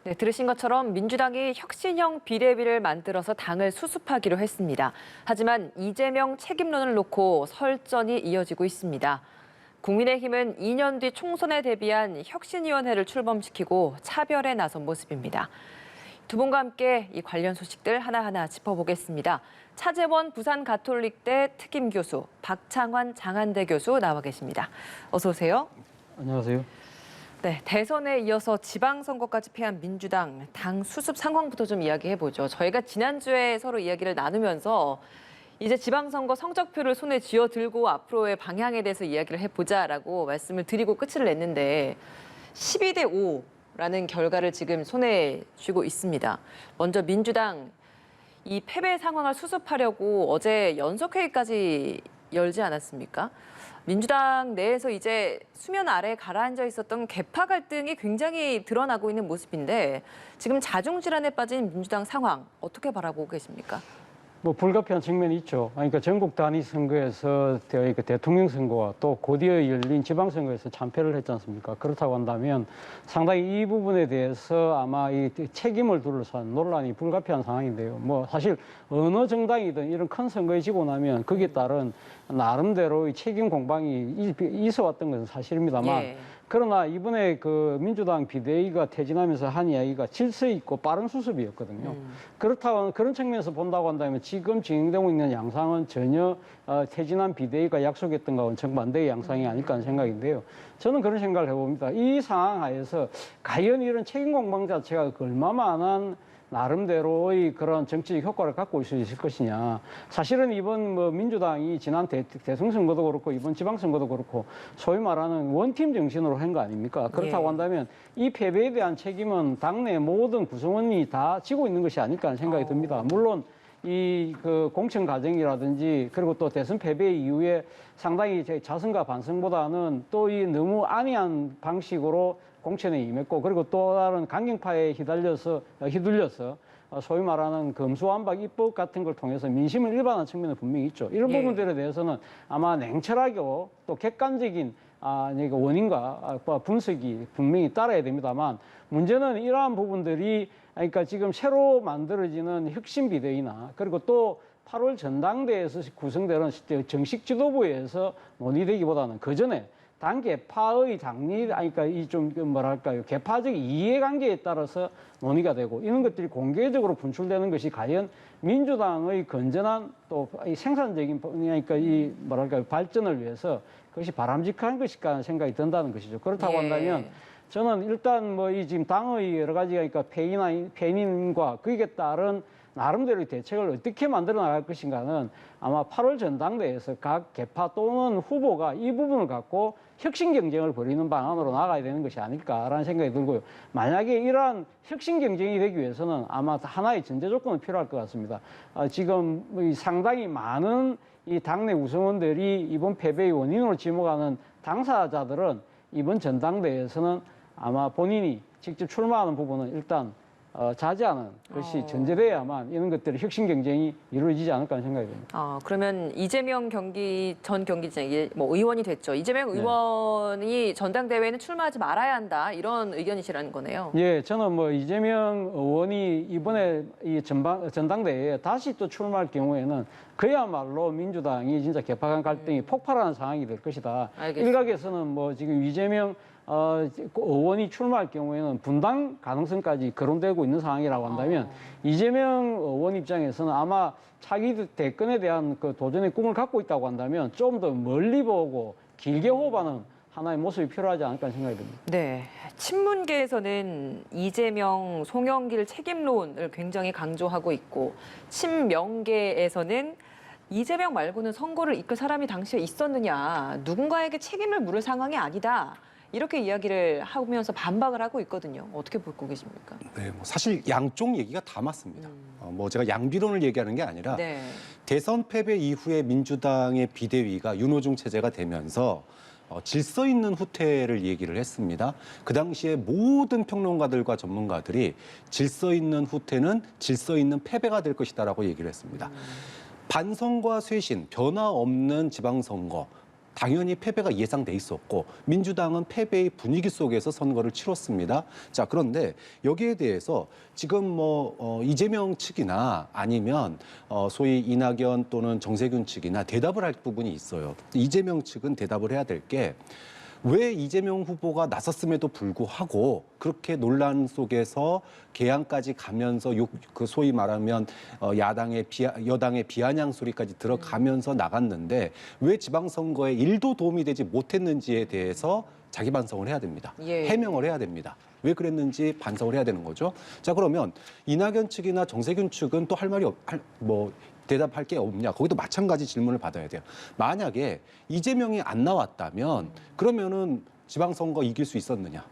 네, 들으신 것처럼 민주당이 혁신형 비대위를 만들어서 당을 수습하기로 했습니다. 하지만 이재명 책임론을 놓고 설전이 이어지고 있습니다. 국민의힘은 2년 뒤 총선에 대비한 혁신위원회를 출범시키고 차별에 나선 모습입니다. 두 분과 함께 이 관련 소식들 하나하나 짚어보겠습니다. 차재원 부산가톨릭대 특임교수, 박창환 장한대 교수 나와 계십니다. 어서 오세요. 안녕하세요. 네, 대선에 이어서 지방선거까지 패한 민주당 당 수습 상황부터 좀 이야기해보죠. 저희가 지난주에 서로 이야기를 나누면서 이제 지방선거 성적표를 손에 쥐어들고 앞으로의 방향에 대해서 이야기를 해보자라고 말씀을 드리고 끝을 냈는데 12대 5라는 결과를 지금 손에 쥐고 있습니다. 먼저 민주당 이 패배 상황을 수습하려고 어제 연석회의까지 열지 않았습니까? 민주당 내에서 이제 수면 아래 가라앉아 있었던 계파 갈등이 굉장히 드러나고 있는 모습인데 지금 자중질환에 빠진 민주당 상황 어떻게 바라보고 계십니까? 뭐 불가피한 측면이 있죠. 그러니까 전국 단위 선거에서 대통령 선거와 또 곧이어 열린 지방선거에서 참패를 했지 않습니까? 그렇다고 한다면 상당히 이 부분에 대해서 아마 이 책임을 둘러싼 논란이 불가피한 상황인데요. 뭐 사실 어느 정당이든 이런 큰 선거에 지고 나면 거기에 따른 나름대로 이 책임 공방이 있어 왔던 것은 사실입니다만 예. 그러나 이번에 그 민주당 비대위가 퇴진하면서 한 이야기가 질서 있고 빠른 수습이었거든요. 그렇다고 그런 측면에서 본다고 한다면 지금 진행되고 있는 양상은 전혀 퇴진한 비대위가 약속했던 것과는 정반대의 양상이 아닐까 하는 생각인데요. 저는 그런 생각을 해봅니다. 이 상황 하에서 과연 이런 책임 공방 자체가 얼마만한 나름대로의 그런 정치적 효과를 갖고 올 수 있을 것이냐. 사실은 이번 뭐 민주당이 지난 대통령 선거도 그렇고 이번 지방선거도 그렇고 소위 말하는 원팀 정신으로 한 거 아닙니까? 그렇다고 예. 한다면 이 패배에 대한 책임은 당내 모든 구성원이 다 지고 있는 것이 아닐까 하는 생각이 듭니다. 물론 이 그 공천 과정이라든지 그리고 또 대선 패배 이후에 상당히 자성과 반성보다는 또 이 너무 안이한 방식으로 공천에 임했고 그리고 또 다른 강경파에 휘둘려서 소위 말하는 검수완박 입법 같은 걸 통해서 민심을 일반화한 측면은 분명히 있죠. 이런 부분들에 대해서는 아마 냉철하게 또 객관적인 원인과 분석이 분명히 따라야 됩니다만 문제는 이러한 부분들이 그러니까 지금 새로 만들어지는 혁신 비대위나 그리고 또 8월 전당대회에서 구성되는 정식 지도부에서 논의되기보다는 그 전에 당 계파의 그러니까 이 좀 뭐랄까요, 계파적 이해관계에 따라서 논의가 되고 이런 것들이 공개적으로 분출되는 것이 과연 민주당의 건전한 또 이 생산적인 그러니까 이 뭐랄까요 발전을 위해서 그것이 바람직한 것일까 하는 생각이 든다는 것이죠. 그렇다고 한다면 저는 일단 뭐 이 지금 당의 여러 가지 그러니까 패인과 거기에 따른 나름대로의 대책을 어떻게 만들어 나갈 것인가는 아마 8월 전당대회에서 각 계파 또는 후보가 이 부분을 갖고 혁신 경쟁을 벌이는 방안으로 나가야 되는 것이 아닐까라는 생각이 들고요. 만약에 이러한 혁신 경쟁이 되기 위해서는 아마 하나의 전제 조건은 필요할 것 같습니다. 지금 상당히 많은 이 당내 구성원들이 이번 패배의 원인으로 지목하는 당사자들은 이번 전당대회에서는 아마 본인이 직접 출마하는 부분은 일단 자제하는 것이 전제돼야만 이런 것들이 혁신 경쟁이 이루어지지 않을까 하는 생각이 듭니다. 그러면 이재명 전 경기지장 뭐 의원이 됐죠. 이재명 의원이 전당대회에는 출마하지 말아야 한다 이런 의견이시라는 거네요. 예, 저는 뭐 이재명 의원이 이번에 이 전당대회에 다시 또 출마할 경우에는 그야말로 민주당이 진짜 개파 간 갈등이 폭발하는 상황이 될 것이다. 알겠습니다. 일각에서는 뭐 지금 이재명 의원이 출마할 경우에는 분당 가능성까지 거론되고 있는 상황이라고 한다면 이재명 의원 입장에서는 아마 차기 대권에 대한 그 도전의 꿈을 갖고 있다고 한다면 좀 더 멀리 보고 길게 호흡하는 하나의 모습이 필요하지 않을까 생각이 듭니다. 네, 친문계에서는 이재명, 송영길 책임론을 굉장히 강조하고 있고 친명계에서는 이재명 말고는 선거를 이끌 사람이 당시에 있었느냐, 누군가에게 책임을 물을 상황이 아니다. 이렇게 이야기를 하면서 반박을 하고 있거든요. 어떻게 보고 계십니까? 네, 뭐 사실 양쪽 얘기가 다 맞습니다. 뭐 제가 양비론을 얘기하는 게 아니라 대선 패배 이후에 민주당의 비대위가 윤호중 체제가 되면서 질서 있는 후퇴를 얘기를 했습니다. 그 당시에 모든 평론가들과 전문가들이 질서 있는 후퇴는 질서 있는 패배가 될 것이다라고 얘기를 했습니다. 반성과 쇄신, 변화 없는 지방선거, 당연히 패배가 예상돼 있었고 민주당은 패배의 분위기 속에서 선거를 치렀습니다. 자, 그런데 여기에 대해서 지금 이재명 측이나 아니면 소위 이낙연 또는 정세균 측이나 대답을 할 부분이 있어요. 이재명 측은 대답을 해야 될 게 왜 이재명 후보가 나섰음에도 불구하고 그렇게 논란 속에서 개항까지 가면서 그 소위 말하면 여당의 비아냥 소리까지 들어가면서 나갔는데 왜 지방선거에 1도 도움이 되지 못했는지에 대해서 자기 반성을 해야 됩니다. 예. 해명을 해야 됩니다. 왜 그랬는지 반성을 해야 되는 거죠. 자, 그러면 이낙연 측이나 정세균 측은 또 할 말이 대답할 게 없냐? 거기도 마찬가지 질문을 받아야 돼요. 만약에 이재명이 안 나왔다면 그러면은 지방선거 이길 수 있었느냐?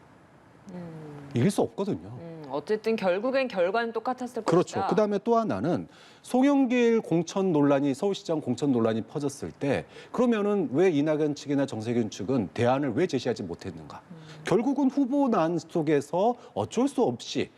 이길 수 없거든요. 어쨌든 결국엔 결과는 똑같았을 그렇죠. 것이다. 그다음에 또 하나는 송영길 공천 논란이 서울시장 공천 논란이 퍼졌을 때 그러면은 왜 이낙연 측이나 정세균 측은 대안을 왜 제시하지 못했는가? 결국은 후보난 속에서 어쩔 수 없이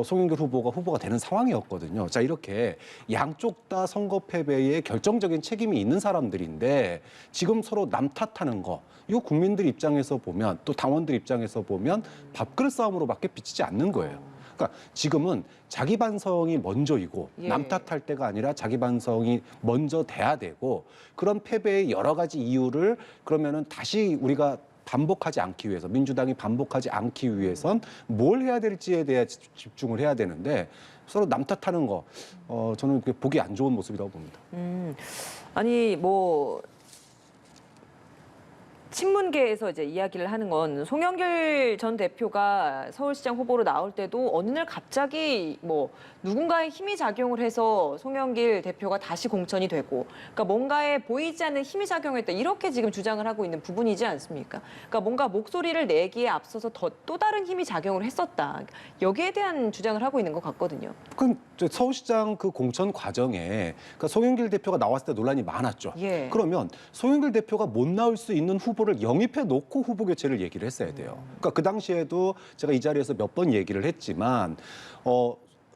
송영길 후보가 되는 상황이었거든요. 자, 이렇게 양쪽 다 선거 패배에 결정적인 책임이 있는 사람들인데 지금 서로 남 탓하는 거, 이거 국민들 입장에서 보면 또 당원들 입장에서 보면 밥그릇 싸움으로밖에 비치지 않는 거예요. 그러니까 지금은 자기 반성이 먼저이고 예. 남 탓할 때가 아니라 자기 반성이 먼저 돼야 되고 그런 패배의 여러 가지 이유를 그러면은 다시 우리가 반복하지 않기 위해서 민주당이 반복하지 않기 위해선 뭘 해야 될지에 대해 집중을 해야 되는데 서로 남 탓하는 거 저는 그게 보기 안 좋은 모습이라고 봅니다. 아니 친문계에서 이제 이야기를 하는 건 송영길 전 대표가 서울시장 후보로 나올 때도 어느 날 갑자기 누군가의 힘이 작용을 해서 송영길 대표가 다시 공천이 되고, 그러니까 뭔가에 보이지 않는 힘이 작용했다 이렇게 지금 주장을 하고 있는 부분이지 않습니까? 그러니까 뭔가 목소리를 내기에 앞서서 또 다른 힘이 작용을 했었다. 여기에 대한 주장을 하고 있는 것 같거든요. 그럼 서울시장 그 공천 과정에 그러니까 송영길 대표가 나왔을 때 논란이 많았죠. 예. 그러면 송영길 대표가 못 나올 수 있는 후보를 영입해 놓고 후보 교체를 얘기를 했어야 돼요. 그러니까 그 당시에도 제가 이 자리에서 몇 번 얘기를 했지만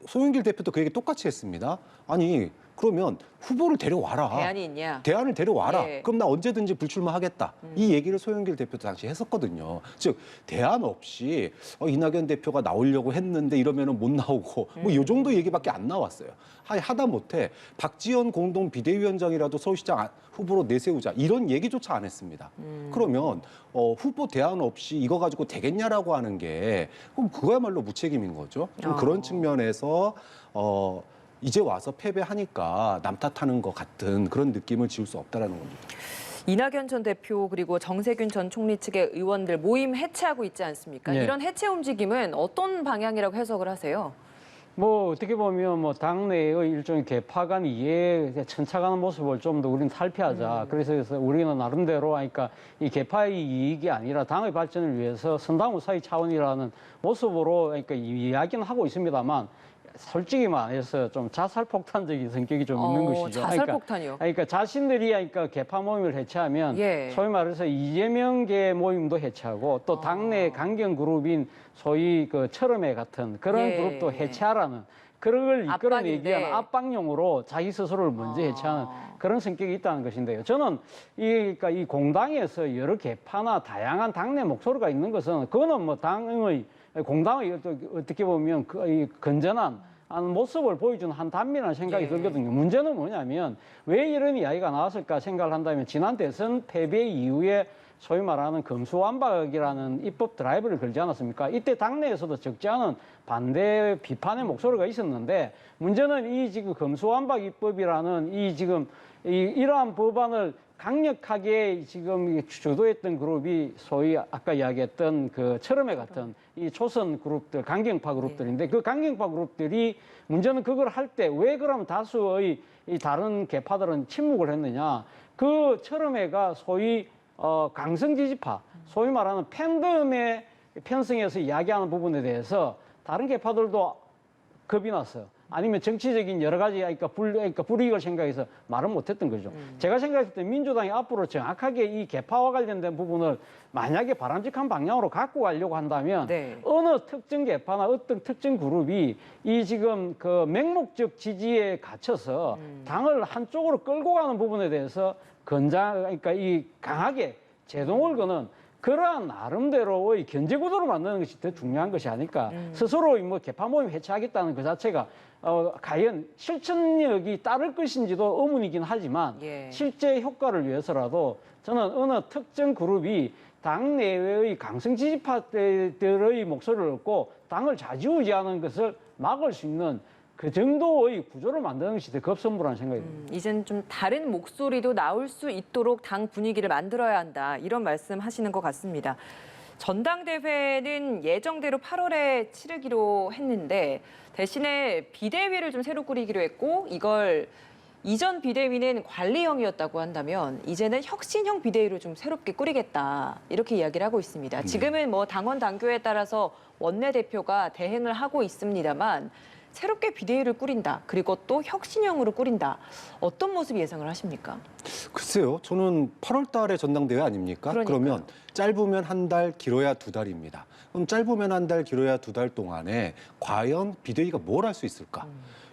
송영길 대표도 그 얘기 똑같이 했습니다. 아니 그러면 후보를 데려와라. 대안이 있냐? 대안을 데려와라. 예. 그럼 나 언제든지 불출마하겠다. 이 얘기를 소영길 대표도 당시 했었거든요. 즉 대안 없이 이낙연 대표가 나오려고 했는데 이러면은 못 나오고 이 정도 얘기밖에 안 나왔어요. 하다 못해 박지원 공동 비대위원장이라도 서울시장 후보로 내세우자 이런 얘기조차 안 했습니다. 그러면 후보 대안 없이 이거 가지고 되겠냐라고 하는 게 그럼 그거야말로 무책임인 거죠. 좀 그런 측면에서 이제 와서 패배하니까 남 탓하는 것 같은 그런 느낌을 지울 수 없다라는 겁니다. 이낙연 전 대표 그리고 정세균 전 총리 측의 의원들 모임 해체하고 있지 않습니까? 네. 이런 해체 움직임은 어떤 방향이라고 해석을 하세요? 어떻게 보면 당내의 일종의 개파간 이해에 천착하는 모습을 좀 더 우리는 살피하자. 그래서 우리는 나름대로 그러니까 이 개파의 이익이 아니라 당의 발전을 위해서 선당우사의 차원이라는 모습으로 그러니까 이야기는 하고 있습니다만 솔직히 말해서 좀 자살폭탄적인 성격이 좀 있는 것이죠. 자살폭탄이요? 그러니까 자신들이 개파 모임을 해체하면 예. 소위 말해서 이재명계 모임도 해체하고 또 당내 강경 그룹인 소위 그 철험회 같은 그런 예. 그룹도 해체하라는 그런 걸 이끌어내기 위한 압박인데. 압박용으로 자기 스스로를 먼저 해체하는 그런 성격이 있다는 것인데요. 저는 그러니까 이 공당에서 여러 개파나 다양한 당내 목소리가 있는 것은 그거는 당의 공당의 어떻게 보면 이 건전한 모습을 보여주는 한 단면이라는 생각이 예. 들거든요. 문제는 뭐냐면 왜 이런 이야기가 나왔을까 생각을 한다면 지난 대선 패배 이후에 소위 말하는 검수완박이라는 입법 드라이브를 걸지 않았습니까? 이때 당내에서도 적지 않은 반대 비판의 목소리가 있었는데 문제는 이 지금 검수완박 입법이라는 이러한 법안을 강력하게 지금 주도했던 그룹이 소위 아까 이야기했던 그 철험회 같은 이 초선 그룹들, 강경파 그룹들인데 그 강경파 그룹들이 문제는 그걸 할 때 왜 그럼 다수의 이 다른 개파들은 침묵을 했느냐? 그 철험회가 소위 강성 지지파, 소위 말하는 팬덤의 편성에서 이야기하는 부분에 대해서 다른 개파들도 겁이 났어요. 아니면 정치적인 여러 가지 그러니까 불이익을 생각해서 말을 못했던 거죠. 제가 생각했을 때 민주당이 앞으로 정확하게 이 개파와 관련된 부분을 만약에 바람직한 방향으로 갖고 가려고 한다면 네. 어느 특정 개파나 어떤 특정 그룹이 이 지금 그 맹목적 지지에 갇혀서 당을 한쪽으로 끌고 가는 부분에 대해서 그러니까 이 강하게 제동을 거는 그러한 나름대로의 견제 구도를 만드는 것이 더 중요한 것이 아닐까. 스스로 뭐 개파 모임 해체하겠다는 그 자체가 과연 실천력이 따를 것인지도 의문이긴 하지만 예. 실제 효과를 위해서라도 저는 어느 특정 그룹이 당 내외의 강성 지지파들의 목소리를 얻고 당을 좌지우지하는 것을 막을 수 있는 그 정도의 구조를 만드는 것이 더 급선무라는 생각이 듭니다. 이제는 좀 다른 목소리도 나올 수 있도록 당 분위기를 만들어야 한다. 이런 말씀 하시는 것 같습니다. 전당대회는 예정대로 8월에 치르기로 했는데 대신에 비대위를 좀 새로 꾸리기로 했고 이걸 이전 비대위는 관리형이었다고 한다면 이제는 혁신형 비대위로 좀 새롭게 꾸리겠다. 이렇게 이야기를 하고 있습니다. 지금은 뭐 당원 당규에 따라서 원내대표가 대행을 하고 있습니다만 새롭게 비대위를 꾸린다. 그리고 또 혁신형으로 꾸린다. 어떤 모습 예상을 하십니까? 글쎄요. 저는 8월 달에 전당대회 아닙니까? 그러니까요. 그러면 짧으면 한 달, 길어야 2달입니다. 그럼 짧으면 한 달, 길어야 2달 동안에 과연 비대위가 뭘 할 수 있을까?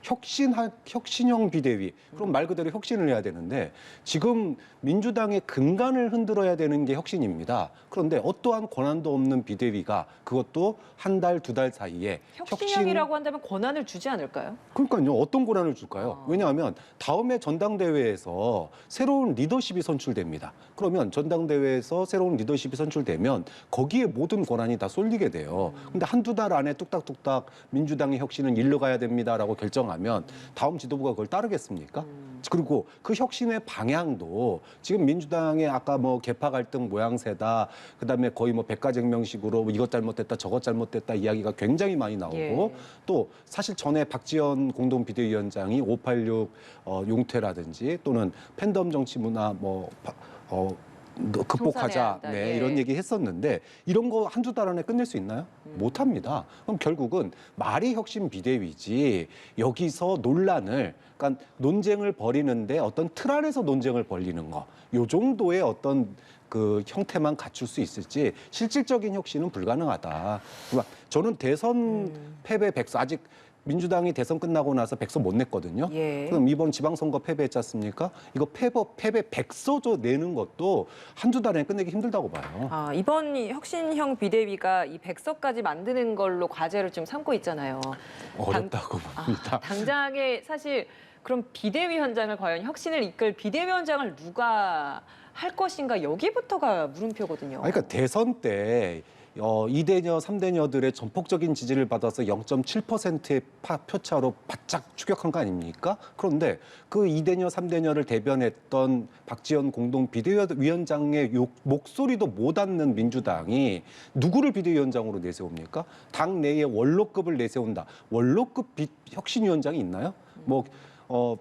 혁신형 비대위. 그럼 말 그대로 혁신을 해야 되는데 지금 민주당의 근간을 흔들어야 되는 게 혁신입니다. 그런데 어떠한 권한도 없는 비대위가 그것도 한 달, 2달 사이에 혁신형이라고 한다면 권한을 주지 않을까요? 그러니까요. 어떤 권한을 줄까요? 왜냐하면 다음에 전당대회에서 새로운 리더십이 선출됩니다. 그러면 전당대회에서 새로운 리더십이 선출되면 거기에 모든 권한이 다 쏠리게 돼요. 근데 한두 달 안에 뚝딱뚝딱 민주당의 혁신은 일러 가야 됩니다라고 결정하면 다음 지도부가 그걸 따르겠습니까? 그리고 그 혁신의 방향도 지금 민주당의 아까 뭐 개파 갈등 모양새다. 그다음에 거의 뭐 백가쟁명식으로 뭐 이것 잘못됐다 저것 잘못됐다 이야기가 굉장히 많이 나오고 예. 또 사실 전에 박지원 공동비대위원장이 586 용퇴라든지 또는 팬덤 정치 문화 극복하자 청산해야 한다. 네, 예. 이런 얘기 했었는데 이런 거 한두 달 안에 끝낼 수 있나요? 못 합니다. 그럼 결국은 말이 혁신 비대위지 여기서 논란을 그러니까 논쟁을 벌이는데 어떤 틀 안에서 논쟁을 벌이는 거 요 정도의 어떤 그 형태만 갖출 수 있을지 실질적인 혁신은 불가능하다. 그러니까 저는 대선 패배 백서 아직 민주당이 대선 끝나고 나서 백서 못 냈거든요. 예. 그럼 이번 지방선거 패배했지 않습니까? 이거 패배 백서조 내는 것도 한두 달에 끝내기 힘들다고 봐요. 아, 이번 이 혁신형 비대위가 이 백서까지 만드는 걸로 과제를 좀 삼고 있잖아요. 어렵다고 봅니다. 당장에 사실 그럼 비대위원장을 과연 혁신을 이끌 비대위원장을 누가 할 것인가 여기부터가 물음표거든요. 그러니까 대선 때 2대녀, 3대녀들의 전폭적인 지지를 받아서 0.7%의 표차로 바짝 추격한 거 아닙니까? 그런데 그 2대녀, 3대녀를 대변했던 박지원 공동 비대위원장의 목소리도 못 듣는 민주당이 누구를 비대위원장으로 내세웁니까? 당 내에 원로급을 내세운다. 원로급 혁신위원장이 있나요?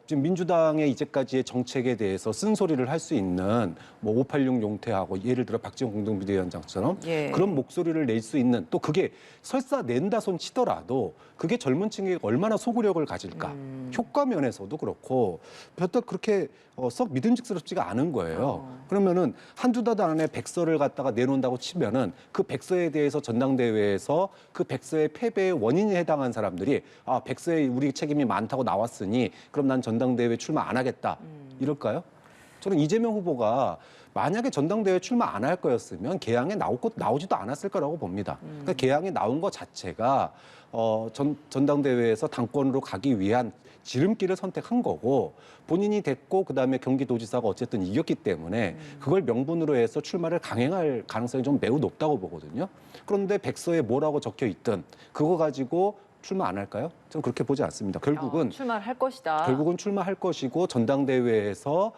지금 민주당의 이제까지의 정책에 대해서 쓴소리를 할 수 있는 586 용퇴하고 예를 들어 박지원 공동비대위원장처럼 예. 그런 목소리를 낼 수 있는 또 그게 설사 낸다 손 치더라도 그게 젊은 층이 얼마나 소구력을 가질까 효과 면에서도 그렇고 별도 그렇게 썩 믿음직스럽지가 않은 거예요. 그러면은 한두 달 안에 백서를 갖다가 내놓는다고 치면은 그 백서에 대해서 전당대회에서 그 백서의 패배의 원인에 해당한 사람들이 백서에 우리 책임이 많다고 나왔으니 그럼 난 전당대회 출마 안 하겠다 이럴까요? 저는 이재명 후보가 만약에 전당대회 출마 안 할 거였으면 개항에 나오지도 않았을 거라고 봅니다. 그러니까 개항에 나온 것 자체가 전당대회에서 당권으로 가기 위한 지름길을 선택한 거고 본인이 됐고 그다음에 경기도지사가 어쨌든 이겼기 때문에 그걸 명분으로 해서 출마를 강행할 가능성이 좀 매우 높다고 보거든요. 그런데 백서에 뭐라고 적혀 있든 그거 가지고 출마 안 할까요? 저는 그렇게 보지 않습니다. 결국은 출마를 할 것이다. 결국은 출마할 것이고 전당대회에서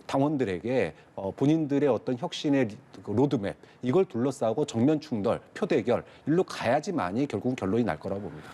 당원들에게 본인들의 어떤 혁신의 로드맵 이걸 둘러싸고 정면 충돌, 표대결 일로 가야지만이 결국은 결론이 날 거라고 봅니다.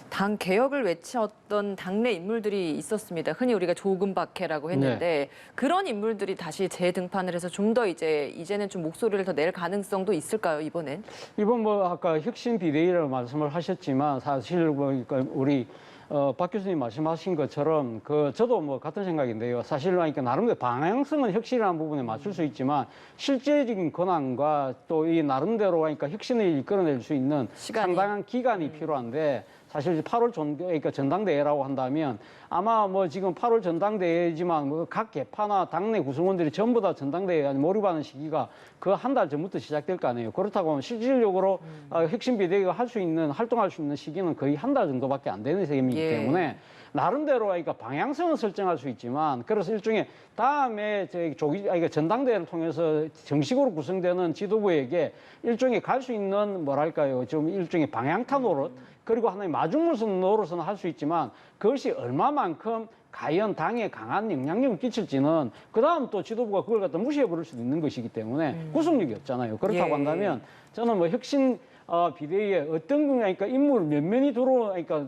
당 개혁을 외쳤던 당내 인물들이 있었습니다. 흔히 우리가 조금박해라고 했는데 그런 인물들이 다시 재등판을 해서 좀 더 이제는 좀 목소리를 더 낼 가능성도 있을까요, 이번엔? 이번 아까 혁신 비대위라고 말씀을 하셨지만 사실 그러니까 우리 박 교수님 말씀하신 것처럼 저도 뭐 같은 생각인데요. 사실 그러니까 나름대로 방향성은 혁신이라는 부분에 맞출 수 있지만 실제적인 권한과 또 이 나름대로 그러니까 혁신을 이끌어낼 수 있는 상당한 기간이 필요한데 사실 8월 그러니까 전당대회라고 한다면 아마 뭐 지금 8월 전당대회지만 뭐 각 개파나 당내 구성원들이 전부 다 전당대회에 몰입하는 시기가 그 한 달 전부터 시작될 거 아니에요. 그렇다고 하면 실질적으로 혁신 비대위가 활동할 수 있는 시기는 거의 한 달 정도밖에 안 되는 셈이기 때문에 나름대로 그러니까 방향성은 설정할 수 있지만 그래서 일종의 다음에 전당대회를 통해서 정식으로 구성되는 지도부에게 일종의 갈 수 있는 뭐랄까요 좀 일종의 방향타 노릇 그리고 하나의 마중물선 노릇은 할 수 있지만 그것이 얼마만큼 과연 당에 강한 영향력을 끼칠지는 그다음 또 지도부가 그걸 갖다 무시해버릴 수도 있는 것이기 때문에 구속력이 없잖아요. 그렇다고 한다면 저는 뭐 혁신 비대위에 어떤 그러니까 인물 몇 명이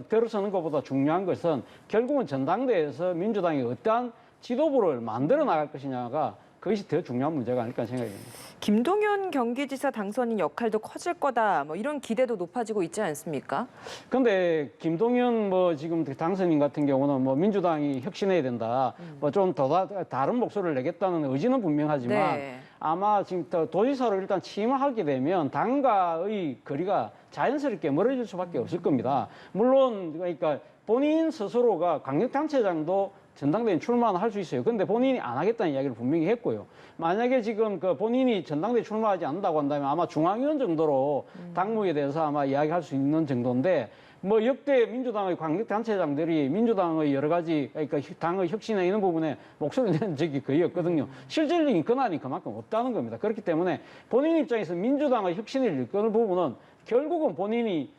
들어서는 것보다 중요한 것은 결국은 전당대회에서 민주당이 어떠한 지도부를 만들어 나갈 것이냐가 그것이 더 중요한 문제가 아닐까 생각이 듭니다. 김동연 경기지사 당선인 역할도 커질 거다. 뭐 이런 기대도 높아지고 있지 않습니까? 근데 김동연 뭐 지금 당선인 같은 경우는 뭐 민주당이 혁신해야 된다. 뭐 좀 더 다른 목소리를 내겠다는 의지는 분명하지만 아마 지금 도지사로 일단 취임을 하게 되면 당과의 거리가 자연스럽게 멀어질 수밖에 없을 겁니다. 물론 그러니까 본인 스스로가 광역단체장도 전당대회 출마는 할 수 있어요. 근데 본인이 안 하겠다는 이야기를 분명히 했고요. 만약에 지금 본인이 전당대회 출마하지 않는다고 한다면 아마 중앙위원 정도로 당무에 대해서 아마 이야기할 수 있는 정도인데 뭐 역대 민주당의 광역단체장들이 민주당의 여러 가지 그러니까 당의 혁신에 이런 부분에 목소리를 내는 적이 거의 없거든요. 실질적인 권한이 그만큼 없다는 겁니다. 그렇기 때문에 본인 입장에서 민주당의 혁신을 이끄는 부분은 결국은 본인이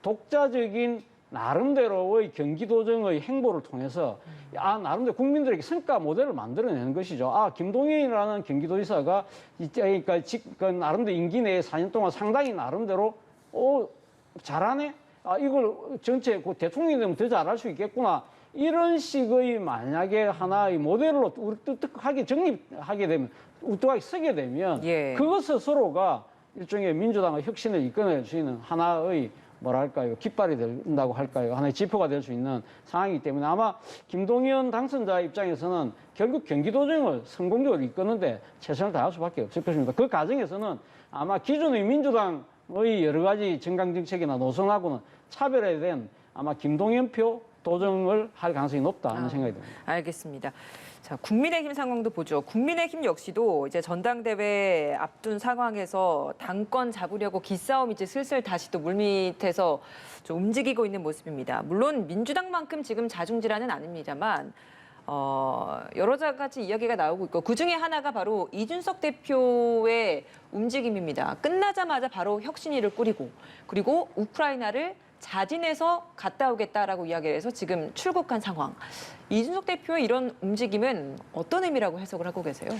독자적인 나름대로의 경기도정의 행보를 통해서 나름대로 국민들에게 성과 모델을 만들어내는 것이죠. 김동연이라는 경기도지사가 그러니까 나름대로 임기 내에 4년 동안 상당히 나름대로 잘하네. 이걸 전체 대통령이 되면 더 잘할 수 있겠구나. 이런 식의 만약에 하나의 모델로 우뚝뚝하게 정립하게 되면 우뚝하게 서게 되면 그것 스스로가 일종의 민주당의 혁신을 이끌어낼 수 있는 하나의 뭐랄까요, 깃발이 된다고 할까요, 하나의 지표가 될 수 있는 상황이기 때문에 아마 김동연 당선자 입장에서는 결국 경기도정을 성공적으로 이끄는데 최선을 다할 수밖에 없을 것입니다. 그 과정에서는 아마 기존의 민주당의 여러 가지 정강 정책이나 노선하고는 차별화된 아마 김동연표 도정을 할 가능성이 높다 하는 생각이 듭니다. 알겠습니다. 자, 국민의힘 상황도 보죠. 국민의힘 역시도 이제 전당대회 앞둔 상황에서 당권 잡으려고 기싸움이 이제 슬슬 다시 또 물밑에서 좀 움직이고 있는 모습입니다. 물론 민주당만큼 지금 자중질환은 아닙니다만 여러 가지 이야기가 나오고 있고 그중에 하나가 바로 이준석 대표의 움직임입니다. 끝나자마자 바로 혁신위를 꾸리고 그리고 우크라이나를 자진해서 갔다 오겠다라고 이야기를 해서 지금 출국한 상황. 이준석 대표의 이런 움직임은 어떤 의미라고 해석을 하고 계세요?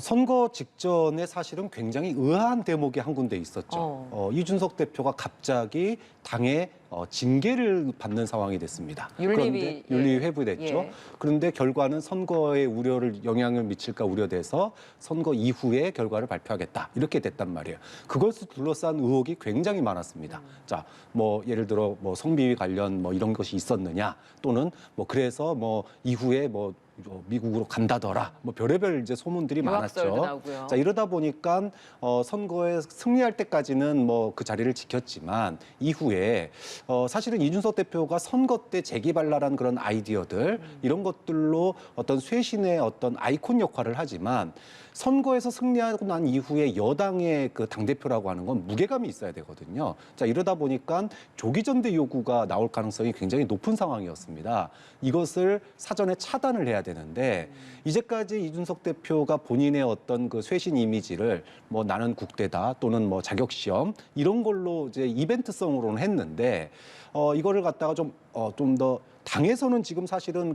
선거 직전에 사실은 굉장히 의아한 대목이 한 군데 있었죠. 이준석 대표가 갑자기 당에 징계를 받는 상황이 됐습니다. 윤리 회부됐죠. 그런데 결과는 선거에 영향을 미칠까 우려돼서 선거 이후에 결과를 발표하겠다. 이렇게 됐단 말이에요. 그것을 둘러싼 의혹이 굉장히 많았습니다. 자, 뭐 예를 들어 뭐 성비위 관련 뭐 이런 것이 있었느냐, 또는 뭐 그래서 뭐 이후에 뭐 미국으로 간다더라. 뭐 별의별 이제 소문들이 많았죠. 나오고요. 자, 이러다 보니까 선거에 승리할 때까지는 뭐 그 자리를 지켰지만 이후에 사실은 이준석 대표가 선거 때 재기발랄한 그런 아이디어들 이런 것들로 어떤 쇄신의 어떤 아이콘 역할을 하지만 선거에서 승리하고 난 이후에 여당의 그 당대표라고 하는 건 무게감이 있어야 되거든요. 자, 이러다 보니까 조기 전대 요구가 나올 가능성이 굉장히 높은 상황이었습니다. 이것을 사전에 차단을 해야 되는데 이제까지 이준석 대표가 본인의 어떤 그 쇄신 이미지를 뭐 나는 국대다 또는 뭐 자격시험 이런 걸로 이제 이벤트성으로는 했는데 이거를 갖다가 좀 더 당에서는 지금 사실은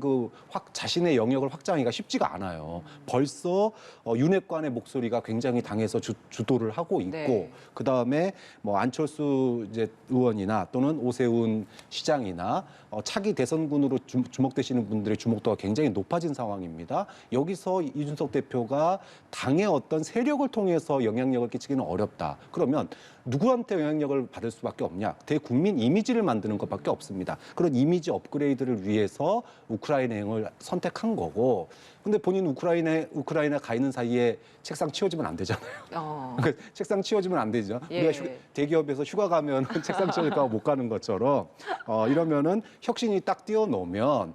자신의 영역을 확장하기가 쉽지가 않아요. 벌써 윤핵관의 목소리가 굉장히 당에서 주도를 하고 있고, 그 다음에 뭐 안철수 이제 의원이나 또는 오세훈 시장이나 차기 대선군으로 주목되시는 분들의 주목도가 굉장히 높아진 상황입니다. 여기서 이준석 대표가 당의 어떤 세력을 통해서 영향력을 끼치기는 어렵다. 그러면 누구한테 영향력을 받을 수밖에 없냐? 대국민 이미지를 만드는 것밖에 없습니다. 그런 이미지 업그레이드를 위해서 우크라이나행을 선택한 거고, 근데 본인 우크라이나 가 있는 사이에 책상 치워지면 안 되잖아요. 그러니까 책상 치워지면 안 되죠. 예. 우리가 대기업에서 휴가 가면 책상 치워질까 못 가는 것처럼 이러면은 혁신이 딱 띄워놓으면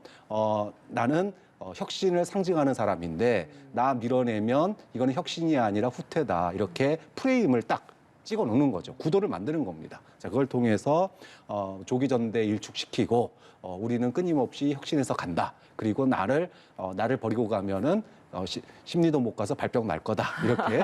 나는 혁신을 상징하는 사람인데 나 밀어내면 이거는 혁신이 아니라 후퇴다. 이렇게 프레임을 딱 찍어 놓는 거죠. 구도를 만드는 겁니다. 자, 그걸 통해서 조기 전대 일축시키고 우리는 끊임없이 혁신해서 간다. 그리고 나를 버리고 가면은 심리도 못 가서 발병 날 거다. 이렇게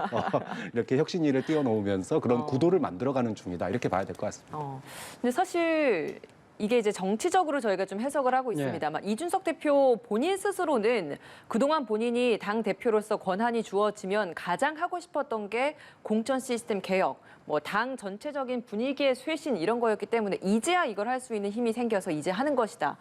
이렇게 혁신위를 띄워놓으면서 그런 구도를 만들어가는 중이다. 이렇게 봐야 될 것 같습니다. 근데 사실 이게 이제 정치적으로 저희가 좀 해석을 하고 있습니다만 이준석 대표 본인 스스로는 그동안 본인이 당 대표로서 권한이 주어지면 가장 하고 싶었던 게 공천 시스템 개혁, 뭐 당 전체적인 분위기의 쇄신 이런 거였기 때문에 이제야 이걸 할 수 있는 힘이 생겨서 이제 하는 것이다.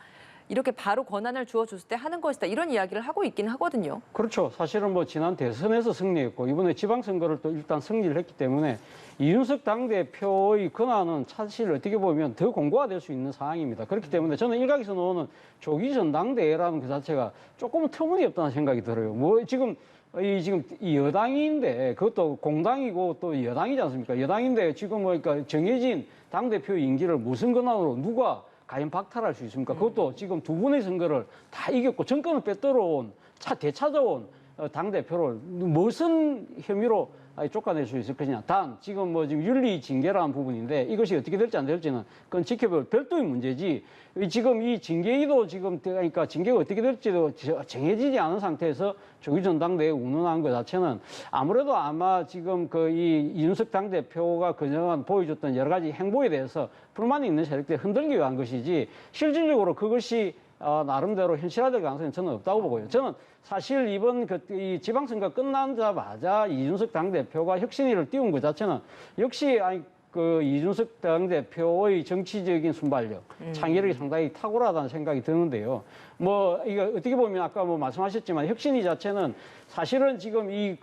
이렇게 바로 권한을 주어줬을 때 하는 것이다. 이런 이야기를 하고 있긴 하거든요. 그렇죠. 사실은 뭐 지난 대선에서 승리했고 이번에 지방선거를 또 일단 승리를 했기 때문에 이준석 당대표의 권한은 사실 어떻게 보면 더 공고화될 수 있는 상황입니다. 그렇기 때문에 저는 일각에서 나오는 조기 전당대회라는 그 자체가 조금은 터무니없다는 생각이 들어요. 뭐 지금 이 여당인데 그것도 공당이고 또 여당이지 않습니까? 여당인데 지금 뭐 그러니까 정해진 당대표 임기를 무슨 권한으로 누가 과연 박탈할 수 있습니까? 그것도 지금 두 분의 선거를 다 이겼고 정권을 빼들어온 되찾아온 당대표를 무슨 혐의로 쫓아낼 수 있을 것이냐. 단 지금 뭐 지금 윤리 징계라는 부분인데 이것이 어떻게 될지 안 될지는 그건 지켜볼 별도의 문제지. 지금 이 징계도 지금 그러니까 징계가 어떻게 될지도 정해지지 않은 상태에서 조기 전당대회 운운한 것 자체는 아무래도 아마 지금 이 이준석 당대표가 그동안 보여줬던 여러 가지 행보에 대해서 불만이 있는 세력들이 흔들기 위한 것이지 실질적으로 그것이 나름대로 현실화될 가능성은 저는 없다고 보고요. 저는 사실 이번 이 지방선거 끝나자마자 이준석 당대표가 혁신위를 띄운 것 자체는 역시 이준석 당대표의 정치적인 순발력, 창의력이 상당히 탁월하다는 생각이 드는데요. 뭐 이거 어떻게 보면 아까 뭐 말씀하셨지만 혁신위 자체는 사실은 지금 이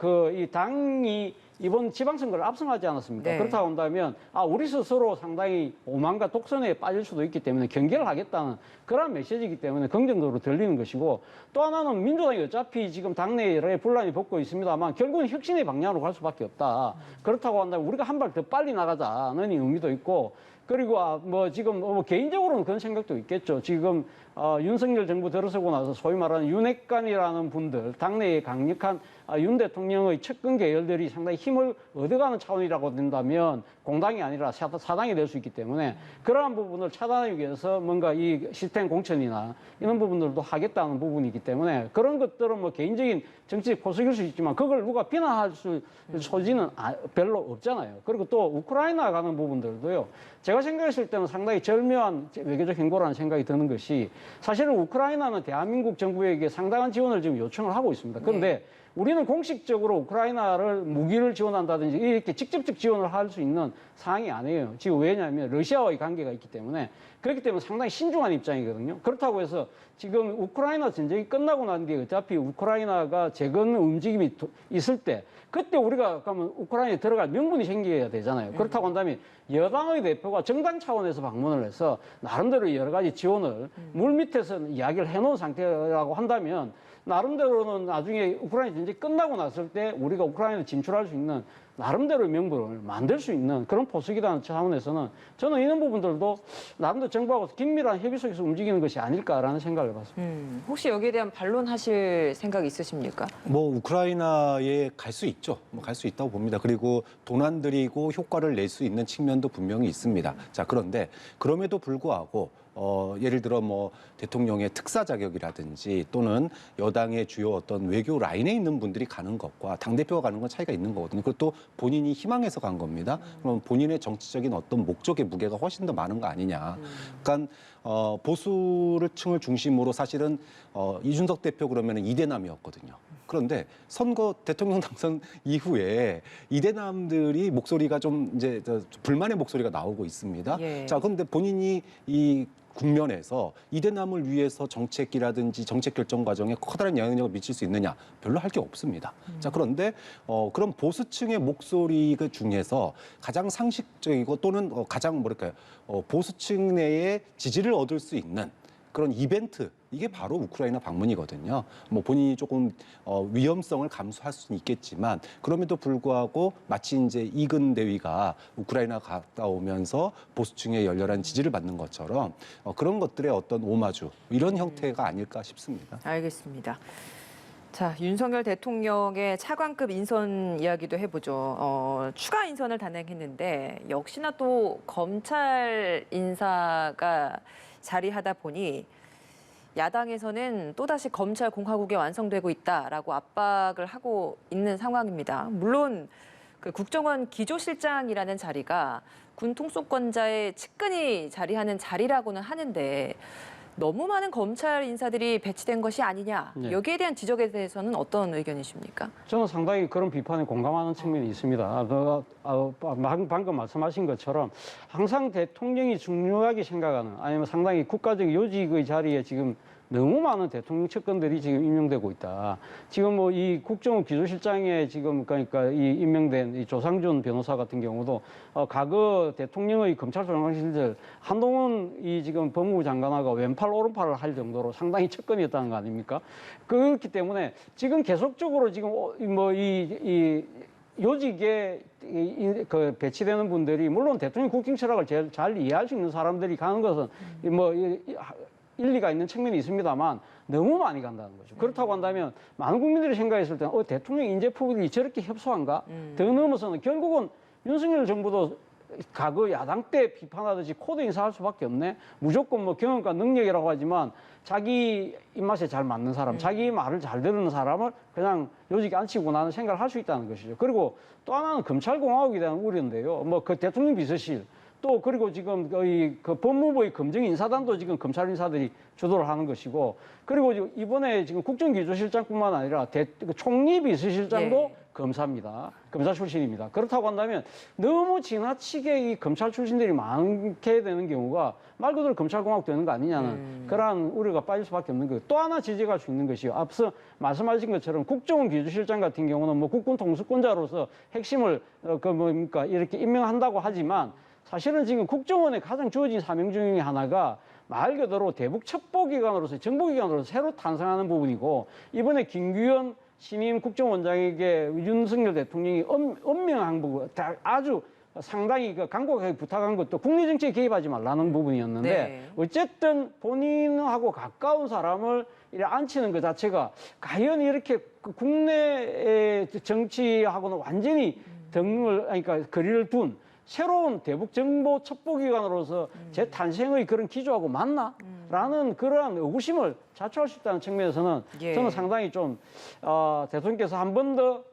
당이 이번 지방선거를 압승하지 않았습니까? 네. 그렇다고 한다면 우리 스스로 상당히 오만과 독선에 빠질 수도 있기 때문에 경계를 하겠다는 그런 메시지이기 때문에 긍정적으로 들리는 것이고 또 하나는 민주당이 어차피 지금 당내에 여러 분란이 벗고 있습니다만 결국은 혁신의 방향으로 갈 수밖에 없다. 그렇다고 한다면 우리가 한 발 더 빨리 나가자는 의미도 있고 그리고 뭐 지금 뭐 개인적으로는 그런 생각도 있겠죠. 지금 윤석열 정부 들어서고 나서 소위 말하는 윤핵관이라는 분들, 당내의 강력한 윤 대통령의 측근 계열들이 상당히 힘을 얻어가는 차원이라고 된다면 공당이 아니라 사당이 될 수 있기 때문에 그러한 부분을 차단하기 위해서 뭔가 이 시스템 공천이나 이런 부분들도 하겠다는 부분이기 때문에 그런 것들은 뭐 개인적인 정치적 포석일 수 있지만 그걸 누가 비난할 수 소지는 별로 없잖아요. 그리고 또 우크라이나 가는 부분들도요. 제가 생각했을 때는 상당히 절묘한 외교적 행보라는 생각이 드는 것이 사실은 우크라이나는 대한민국 정부에게 상당한 지원을 지금 요청을 하고 있습니다. 그런데 우리는 공식적으로 우크라이나를 무기를 지원한다든지 이렇게 직접적 지원을 할 수 있는 상황이 아니에요. 지금 왜냐하면 러시아와의 관계가 있기 때문에 그렇기 때문에 상당히 신중한 입장이거든요. 그렇다고 해서 지금 우크라이나 전쟁이 끝나고 난 뒤에 어차피 우크라이나가 재건 움직임이 있을 때 그때 우리가 그러면 우크라이나에 들어갈 명분이 생겨야 되잖아요. 그렇다고 한다면 여당의 대표가 정당 차원에서 방문을 해서 나름대로 여러 가지 지원을 물밑에서 이야기를 해놓은 상태라고 한다면 나름대로는 나중에 우크라이나 전쟁이 끝나고 났을 때 우리가 우크라이나에 진출할 수 있는 나름대로의 명분을 만들 수 있는 그런 포석이라는 차원에서는 저는 이런 부분들도 나름대로 정부하고 긴밀한 협의 속에서 움직이는 것이 아닐까라는 생각을 해봤습니다. 혹시 여기에 대한 반론하실 생각 있으십니까? 뭐 우크라이나에 갈 수 있죠. 뭐 갈 수 있다고 봅니다. 그리고 돈 안 들이고 효과를 낼 수 있는 측면도 분명히 있습니다. 자, 그런데 그럼에도 불구하고 예를 들어 뭐 대통령의 특사 자격이라든지 또는 여당의 주요 어떤 외교 라인에 있는 분들이 가는 것과 당대표가 가는 건 차이가 있는 거거든요. 그것도 본인이 희망해서 간 겁니다. 그럼 본인의 정치적인 어떤 목적의 무게가 훨씬 더 많은 거 아니냐. 그러니까 보수를 층을 중심으로 사실은 이준석 대표 그러면은 이대남이었거든요. 그런데 선거 대통령 당선 이후에 이대남들이 목소리가 좀 이제 불만의 목소리가 나오고 있습니다. 예. 자, 그런데 본인이 이 국면에서 이대남을 위해서 정책이라든지 정책 결정 과정에 커다란 영향력을 미칠 수 있느냐? 별로 할 게 없습니다. 자, 그런데 그런 보수층의 목소리 그 중에서 가장 상식적이고 또는 가장 뭐랄까요? 보수층 내에 지지를 얻을 수 있는 그런 이벤트, 이게 바로 우크라이나 방문이거든요. 뭐 본인이 조금 위험성을 감수할 수는 있겠지만 그럼에도 불구하고 마치 이제 이근 대위가 우크라이나 갔다 오면서 보수층의 열렬한 지지를 받는 것처럼 그런 것들의 어떤 오마주, 이런 형태가 아닐까 싶습니다. 알겠습니다. 자, 윤석열 대통령의 차관급 인선 이야기도 해보죠. 추가 인선을 단행했는데 역시나 또 검찰 인사가 자리하다 보니 야당에서는 또다시 검찰 공화국이 완성되고 있다라고 압박을 하고 있는 상황입니다. 물론 그 국정원 기조실장이라는 자리가 군 통수권자의 측근이 자리하는 자리라고는 하는데 너무 많은 검찰 인사들이 배치된 것이 아니냐. 네. 여기에 대한 지적에 대해서는 어떤 의견이십니까? 저는 상당히 그런 비판에 공감하는 측면이 있습니다. 방금 말씀하신 것처럼 항상 대통령이 중요하게 생각하는 아니면 상당히 국가적 요직의 자리에 지금 너무 많은 대통령 측근들이 지금 임명되고 있다. 지금 뭐 이 국정원 기조실장에 지금 그러니까 이 임명된 이 조상준 변호사 같은 경우도 과거 대통령의 검찰총장실들 한동훈 이 지금 법무부 장관하고 왼팔 오른팔을 할 정도로 상당히 측근이었다는 거 아닙니까? 그렇기 때문에 지금 계속적으로 지금 이 요직에 그 배치되는 분들이 물론 대통령 국정 철학을 제일 잘 이해할 수 있는 사람들이 가는 것은 일리가 있는 측면이 있습니다만 너무 많이 간다는 거죠. 그렇다고 한다면 많은 국민들이 생각했을 때는 대통령 인재 포기들이 저렇게 협소한가? 더 넘어서는 결국은 윤석열 정부도 과거 야당 때 비판하듯이 코드 인사할 수밖에 없네. 무조건 뭐 경험과 능력이라고 하지만 자기 입맛에 잘 맞는 사람, 자기 말을 잘 듣는 사람을 그냥 요직에 앉히고 나는 생각을 할 수 있다는 것이죠. 그리고 또 하나는 검찰공화국에 대한 우려인데요. 뭐 그 대통령 비서실 또 그리고 지금 그 법무부의 검증 인사단도 지금 검찰 인사들이 주도를 하는 것이고 그리고 이번에 지금 국정기조실장뿐만 아니라 총리 비서실장도 예. 검사입니다. 검사 출신입니다. 그렇다고 한다면 너무 지나치게 이 검찰 출신들이 많게 되는 경우가 말 그대로 검찰공화국 되는 거 아니냐는 그러한 우려가 빠질 수밖에 없는 거예요. 또 하나 지적할 수 있는 것이요. 앞서 말씀하신 것처럼 국정원 기조실장 같은 경우는 뭐 국군 통수권자로서 핵심을 이렇게 임명한다고 하지만 사실은 지금 국정원에 가장 주어진 사명 중에 하나가 말 그대로 대북 첩보기관으로서 정보기관으로서 새로 탄생하는 부분이고 이번에 김규현 신임 국정원장에게 윤석열 대통령이 엄명한 부분 아주 상당히 강력하게 부탁한 것도 국내 정치에 개입하지 말라는 부분이었는데 네. 어쨌든 본인하고 가까운 사람을 이렇게 앉히는 것 자체가 과연 이렇게 국내 정치하고는 완전히 그러니까 거리를 둔 새로운 대북 정보 첩보기관으로서 재탄생의 그런 기조하고 맞나? 라는 그러한 의구심을 자초할 수 있다는 측면에서는 예. 저는 상당히 좀 대통령께서 한 번 더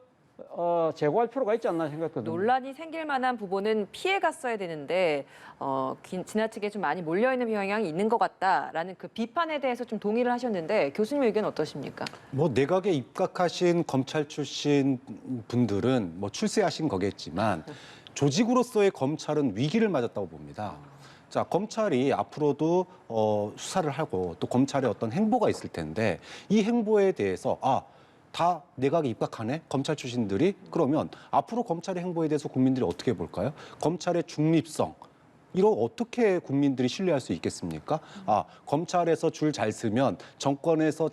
제고할 필요가 있지 않나 생각하거든요. 논란이 생길 만한 부분은 피해갔어야 되는데 지나치게 좀 많이 몰려있는 경향이 있는 것 같다라는 그 비판에 대해서 좀 동의를 하셨는데 교수님 의견 어떠십니까? 뭐 내각에 입각하신 검찰 출신 분들은 뭐 출세하신 거겠지만 조직으로서의 검찰은 위기를 맞았다고 봅니다. 자, 검찰이 앞으로도 수사를 하고 또 검찰의 어떤 행보가 있을 텐데 이 행보에 대해서 다 내각에 입각하네? 검찰 출신들이? 그러면 앞으로 검찰의 행보에 대해서 국민들이 어떻게 볼까요? 검찰의 중립성, 이거 어떻게 국민들이 신뢰할 수 있겠습니까? 검찰에서 줄 잘 쓰면 정권에서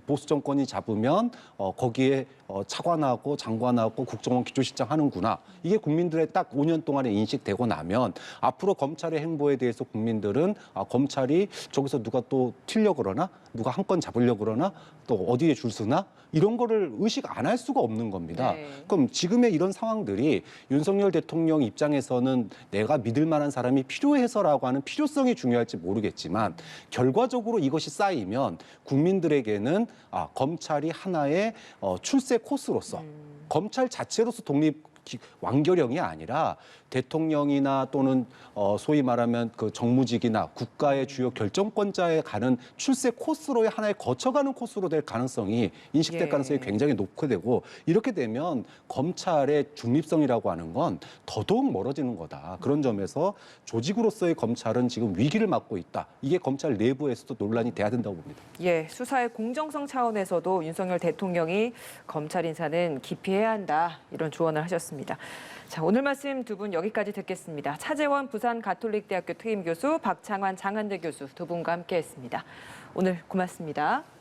보수 정권이 잡으면 거기에 차관하고 장관하고 국정원 기조실장 하는구나. 이게 국민들의 딱 5년 동안에 인식되고 나면 앞으로 검찰의 행보에 대해서 국민들은 검찰이 저기서 누가 또 튀려고 그러나? 누가 한 건 잡으려고 그러나? 또 어디에 줄 서나? 이런 거를 의식 안 할 수가 없는 겁니다. 네. 그럼 지금의 이런 상황들이 윤석열 대통령 입장에서는 내가 믿을 만한 사람이 필요해서라고 하는 필요성이 중요할지 모르겠지만 결과적으로 이것이 쌓이면 국민들에게는 검찰이 하나의 출세 코스로서 검찰 자체로서 완결형이 아니라 대통령이나 또는 소위 말하면 그 정무직이나 국가의 주요 결정권자에 가는 출세 코스로의 하나의 거쳐가는 코스로 될 가능성이 인식될 예. 가능성이 굉장히 높게 되고 이렇게 되면 검찰의 중립성이라고 하는 건 더더욱 멀어지는 거다. 그런 점에서 조직으로서의 검찰은 지금 위기를 맞고 있다. 이게 검찰 내부에서도 논란이 돼야 된다고 봅니다. 예, 수사의 공정성 차원에서도 윤석열 대통령이 검찰 인사는 기피해야 한다 이런 조언을 하셨습니다. 자, 오늘 말씀 두 분 여기까지 듣겠습니다. 차재원 부산 가톨릭대학교 특임 교수, 박창환 장한대 교수 두 분과 함께했습니다. 오늘 고맙습니다.